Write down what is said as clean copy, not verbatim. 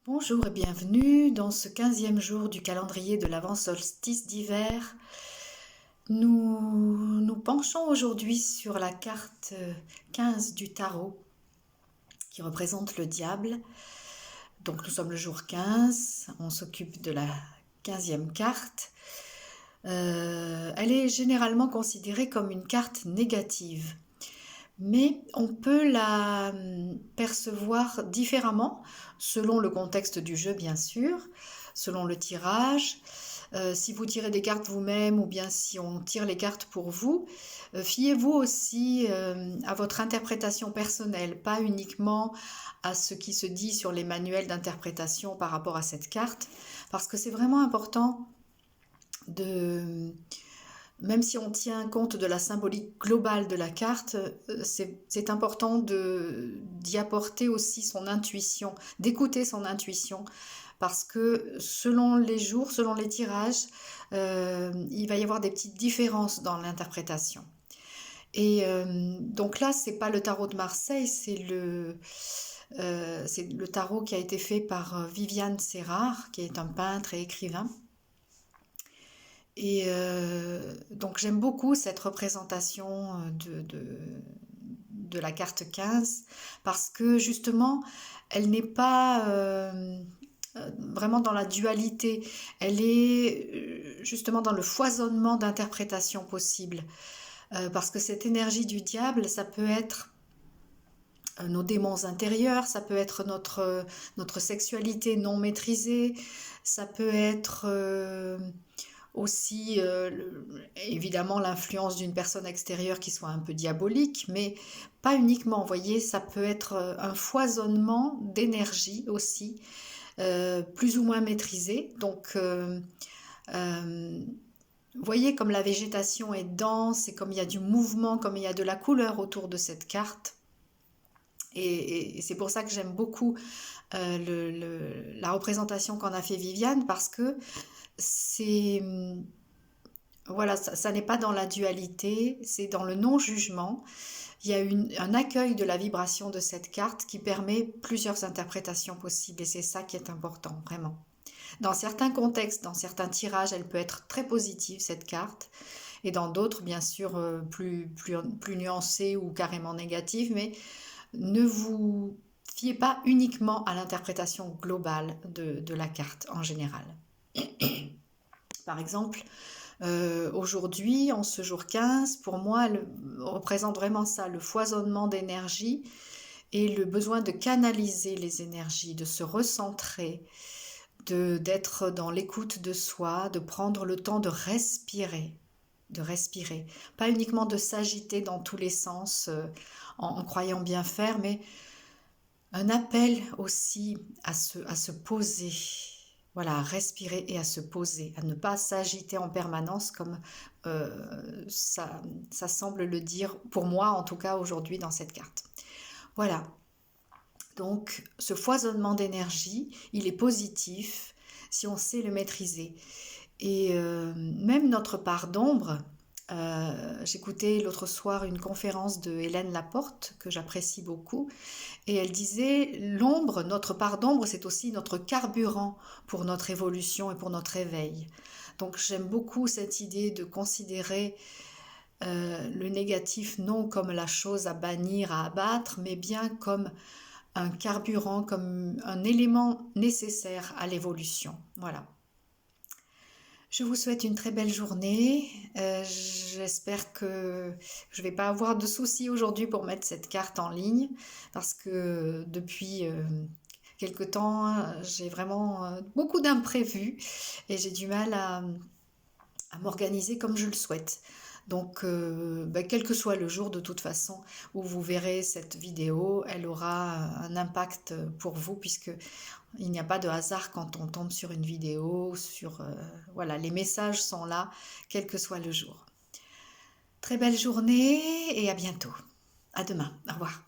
Bonjour et bienvenue dans ce 15e jour du calendrier de l'avant-solstice d'hiver. Nous nous penchons aujourd'hui sur la carte 15 du tarot qui représente le diable. Donc nous sommes le jour 15, on s'occupe de la 15e carte. Elle est généralement considérée comme une carte négative, mais on peut la percevoir différemment selon le contexte du jeu, bien sûr, selon le tirage. Si vous tirez des cartes vous-même ou bien si on tire les cartes pour vous, fiez-vous aussi à votre interprétation personnelle, pas uniquement à ce qui se dit sur les manuels d'interprétation par rapport à cette carte, parce que c'est vraiment important de... Même si on tient compte de la symbolique globale de la carte, c'est important d'y apporter aussi son intuition, d'écouter son intuition, parce que selon les jours, selon les tirages, il va y avoir des petites différences dans l'interprétation. Et donc là, c'est pas le tarot de Marseille, c'est le tarot qui a été fait par Viviane Serrard, qui est un peintre et écrivain. Et donc j'aime beaucoup cette représentation de la carte 15 parce que justement, elle n'est pas vraiment dans la dualité, elle est justement dans le foisonnement d'interprétations possibles. Parce que cette énergie du diable, ça peut être nos démons intérieurs, ça peut être notre sexualité non maîtrisée, ça peut être aussi évidemment l'influence d'une personne extérieure qui soit un peu diabolique, mais pas uniquement, vous voyez, ça peut être un foisonnement d'énergie aussi, plus ou moins maîtrisé. Donc, vous voyez comme la végétation est dense et comme il y a du mouvement, comme il y a de la couleur autour de cette carte. Et c'est pour ça que j'aime beaucoup la représentation qu'en a fait Viviane, parce que c'est voilà, ça n'est pas dans la dualité, c'est dans le non-jugement. Il y a un accueil de la vibration de cette carte qui permet plusieurs interprétations possibles, et c'est ça qui est important, vraiment. Dans certains contextes, dans certains tirages, elle peut être très positive, cette carte, et dans d'autres, bien sûr, plus nuancée ou carrément négative, mais ne vous fiez pas uniquement à l'interprétation globale de la carte en général. Par exemple, aujourd'hui, en ce jour 15, pour moi, elle représente vraiment ça, le foisonnement d'énergie et le besoin de canaliser les énergies, de se recentrer, d'être dans l'écoute de soi, de prendre le temps de respirer, pas uniquement de s'agiter dans tous les sens en croyant bien faire, mais un appel aussi à se poser, voilà, à respirer et à se poser, à ne pas s'agiter en permanence comme ça semble le dire, pour moi en tout cas aujourd'hui dans cette carte. Voilà, donc ce foisonnement d'énergie, il est positif si on sait le maîtriser. Et même notre part d'ombre, j'écoutais l'autre soir une conférence de Hélène Laporte que j'apprécie beaucoup, et elle disait l'ombre, notre part d'ombre, c'est aussi notre carburant pour notre évolution et pour notre éveil. Donc j'aime beaucoup cette idée de considérer le négatif non comme la chose à bannir, à abattre, mais bien comme un carburant, comme un élément nécessaire à l'évolution. Voilà. Je vous souhaite une très belle journée. J'espère que je ne vais pas avoir de soucis aujourd'hui pour mettre cette carte en ligne, parce que depuis quelque temps, j'ai vraiment beaucoup d'imprévus et j'ai du mal à m'organiser comme je le souhaite. Donc, quel que soit le jour, de toute façon, où vous verrez cette vidéo, elle aura un impact pour vous, puisque il n'y a pas de hasard quand on tombe sur une vidéo, voilà, les messages sont là, quel que soit le jour. Très belle journée et à bientôt. À demain. Au revoir.